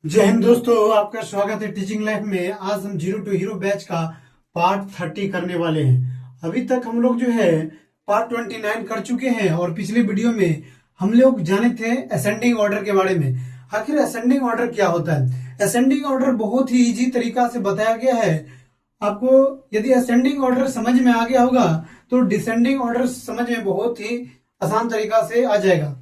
जय हिंद दोस्तों, आपका स्वागत है टीचिंग लाइफ में। आज हम जीरो टू हीरो बैच का पार्ट 30 करने वाले हैं। अभी तक हम लोग जो है पार्ट 29 कर चुके हैं और पिछले वीडियो में हम लोग जाने थे असेंडिंग ऑर्डर के बारे में। आखिर असेंडिंग ऑर्डर क्या होता है? असेंडिंग ऑर्डर बहुत ही इजी तरीका से बताया गया है आपको। यदि असेंडिंग ऑर्डर समझ में आ गया होगा तो डिसेंडिंग ऑर्डर समझ में बहुत ही आसान तरीका से आ जाएगा।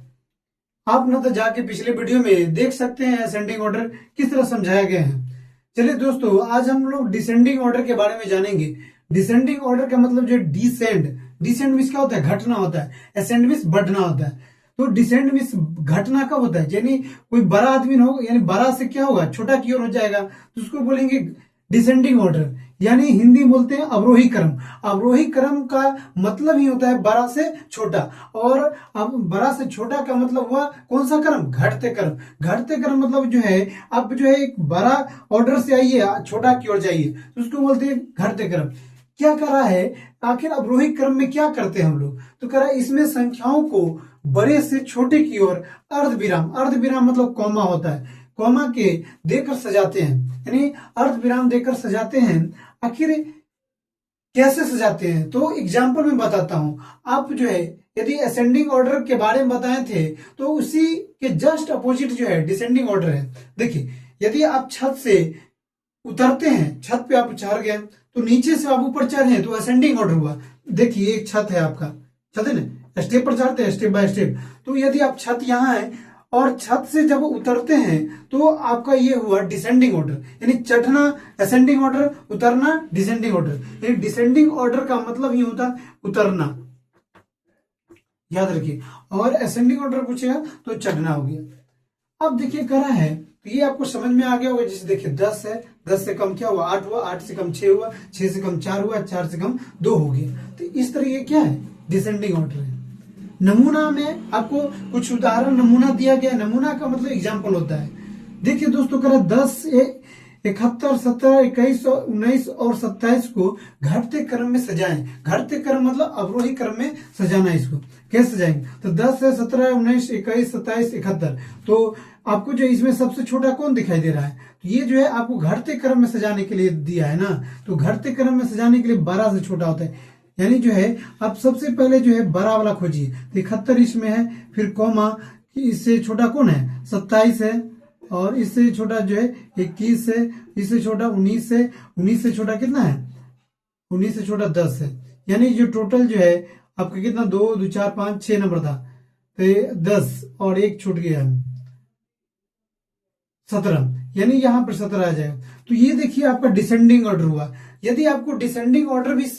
आप न तो जाके पिछले वीडियो में देख सकते हैं असेंडिंग ऑर्डर किस तरह समझाया गया है। चलिए दोस्तों, आज हम लोग डिसेंडिंग ऑर्डर के बारे में जानेंगे। डिसेंडिंग ऑर्डर का मतलब जो डिसेंड, डिसेंड मीन्स क्या होता है? घटना होता है। असेंड मीन्स बढ़ना होता है। तो डिसेंड मीन्स घटना कब होता है? यानी कोई बड़ा आदमी हो, यानी बड़ा से क्या होगा? छोटा की ओर हो जाएगा, तो उसको बोलेंगे डिसेंडिंग ऑर्डर। यानी हिंदी बोलते हैं अवरोही क्रम। अवरोही क्रम का मतलब ही होता है बड़ा से छोटा, और अब बड़ा से छोटा का मतलब हुआ कौन सा क्रम? घटते क्रम। घटते क्रम मतलब जो है आप जो है एक बड़ा ऑर्डर से आइए, छोटा की ओर जाइए, तो उसको बोलते हैं घटते क्रम। क्या करा है आखिर अवरोही क्रम में? क्या करते हैं हम लोग? तो करा इसमें संख्याओं को बड़े से छोटे की ओर अर्ध विराम, अर्ध विराम मतलब कॉमा होता है, कॉमा के देकर सजाते हैं, यानी अर्ध विराम देकर सजाते हैं। आखिर कैसे सजाते हैं? तो एग्जाम्पल में बताता हूं। आप जो है यदि असेंडिंग ऑर्डर के बारे में बताए थे तो उसी के जस्ट अपोजिट जो है डिसेंडिंग ऑर्डर है। देखिए, यदि आप छत से उतरते हैं, छत पे आप चढ़ गए तो नीचे से आप ऊपर चढ़े तो असेंडिंग ऑर्डर हुआ। देखिए एक छत है आपका, छत है ना, स्टेप पर चढ़ते हैं स्टेप बाय स्टेप। तो यदि आप छत यहाँ है और छत से जब उतरते हैं तो आपका ये हुआ डिसेंडिंग ऑर्डर, यानी चढ़ना असेंडिंग ऑर्डर, उतरना डिसेंडिंग ऑर्डर। यानी डिसेंडिंग ऑर्डर का मतलब ही होता उतरना, याद रखिए। और असेंडिंग ऑर्डर पूछेगा तो चढ़ना हो गया। अब देखिए करा है तो ये आपको समझ में आ गया होगा। जैसे देखिए 10 है, 10 से कम क्या हुआ? 8 हुआ, 8 से कम 6 हुआ, 6 से कम 4 हुआ, 4 से कम 2 हो गया। तो इस तरह ये क्या है? डिसेंडिंग ऑर्डर है। नमूना में आपको कुछ उदाहरण नमूना दिया गया। नमूना का मतलब एग्जाम्पल होता है। देखिए दोस्तों, करा 10, 71, 17, 21, 19 और 27 को घटते क्रम में सजाएं। घटते क्रम मतलब अवरोही क्रम में सजाना है। इसको कैसे सजाएंगे? तो 10 है, 17, 19, 21, 27, 71। तो आपको जो इसमें सबसे छोटा कौन दिखाई दे रहा है? तो ये जो है आपको घटते क्रम में सजाने के लिए दिया है ना। तो घटते क्रम में सजाने के लिए बड़ा से छोटा होता है। यानी जो है आप सबसे पहले जो है बड़ा वाला खोजिए। तो 71 इसमें है, फिर कॉमा, इससे छोटा कौन है? 27 है, और इससे छोटा जो है 21 है, इससे छोटा 19 है, 19 से छोटा कितना है? 19 से छोटा 10 है। यानी जो टोटल जो है आपका कितना? 2 2 4 5 6 नंबर था, तो 10 और एक छूट गया 17, यानी यहां पर 17 आ जाएगा। तो ये देखिए आपका डिसेंडिंग ऑर्डर हुआ। यदि आपको डिसेंडिंग ऑर्डर भी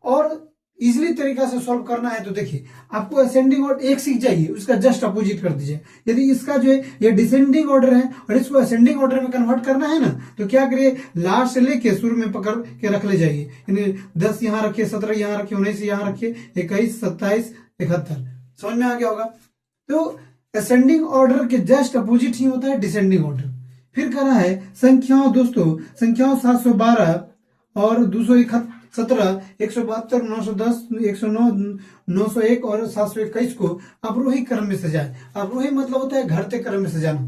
और इजिली तरीका से सॉल्व करना है तो देखिए आपको असेंडिंग ऑर्डर एक सीख जाइए, उसका जस्ट अपोजिट कर दीजिए। यदि इसका जो है ये डिसेंडिंग ऑर्डर है और इसको असेंडिंग ऑर्डर में कन्वर्ट करना है ना, तो क्या करिए? लास्ट से लेके शुरू में पकड़ के रख ले जाइए। यानी 10 यहां रखिए, 17 यहां रखिए, 19 यहां रखिए, 21, 27, 71। समझ में आ गया होगा? तो असेंडिंग ऑर्डर के जस्ट अपोजिट ही होता है डिसेंडिंग ऑर्डर। फिर करा है संख्याओं। दोस्तों संख्याओं 712 और 217, 172, 910, 109, 901 और 721 को अवरोही क्रम में सजाए। अवरोही मतलब होता है घटते क्रम में सजाना।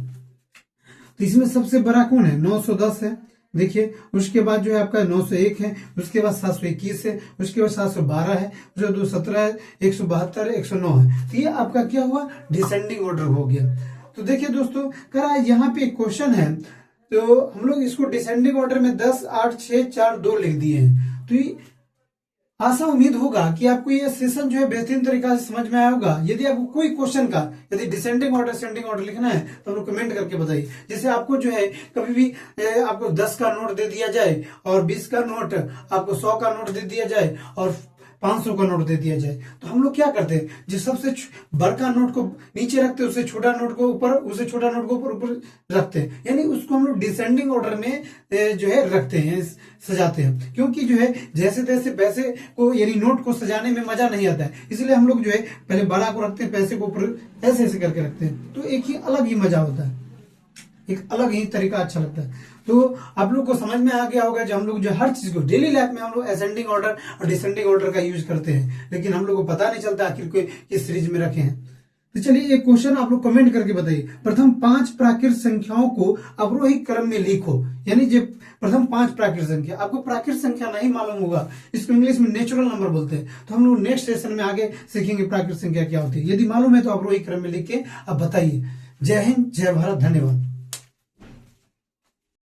तो इसमें सबसे बड़ा कौन है? 910 है। देखिए उसके बाद जो है आपका 901 है, उसके बाद 721 है, उसके बाद 712 है, उसके बाद 217 है, 172, 109 है। तो ये आपका क्या हुआ? डिसेंडिंग ऑर्डर हो गया। तो देखिए दोस्तों, करा यहाँ पे एक क्वेश्चन है, तो हम लोग इसको डिसेंडिंग ऑर्डर में 10, 8, 6, 4, 2 लिख दिए हैं। तो ये आशा उम्मीद होगा कि आपको ये सेशन जो है बेहतरीन तरीका से समझ में आया होगा। यदि आपको कोई क्वेश्चन का यदि डिसेंडिंग ऑर्डर असेंडिंग ऑर्डर लिखना है तो हम लोग कमेंट करके बताइए। जैसे आपको जो है कभी भी आपको 10 का नोट दे दिया जाए और 20 का नोट, आपको 100 का नोट दे दिया जाए और 500 का नोट दे दिया जाए, तो हम लोग क्या करते हैं? जो सबसे बड़का नोट को नीचे रखते हैं, उससे छोटा नोट को ऊपर, उससे छोटा नोट को ऊपर ऊपर रखते हैं। यानी उसको हम लोग डिसेंडिंग ऑर्डर में जो है रखते हैं, सजाते हैं। क्योंकि जो है जैसे तैसे पैसे को यानी नोट को सजाने में मजा नहीं आता है, इसलिए हम लोग जो है पहले बड़ा को रखते हैं, पैसे को ऊपर ऐसे ऐसे करके रखते हैं। तो एक ही अलग ही मजा होता है, एक अलग ही तरीका अच्छा लगता है। तो आप लोग को समझ में आ गया होगा जो हम लोग जो हर चीज को डेली लाइफ में हम लोग असेंडिंग ऑर्डर और डिसेंडिंग ऑर्डर का यूज करते हैं, लेकिन हम लोग को पता नहीं चलता आखिर कोई किस सीरीज में रखे हैं। तो चलिए एक क्वेश्चन आप लोग कमेंट करके बताइए, प्रथम 5 प्राकृत संख्याओं को अवरोही क्रम में लिखो। यानी जो प्रथम 5 प्राकृत संख्या, आपको प्राकृत संख्या नहीं मालूम होगा, इसको इंग्लिश में नेचुरल नंबर बोलते हैं। तो हम लोग नेक्स्ट सेशन में आगे सीखेंगे प्राकृत संख्या क्या होती है। यदि मालूम है तो अवरोही क्रम में लिख के आप बताइए। जय हिंद, जय भारत, धन्यवाद।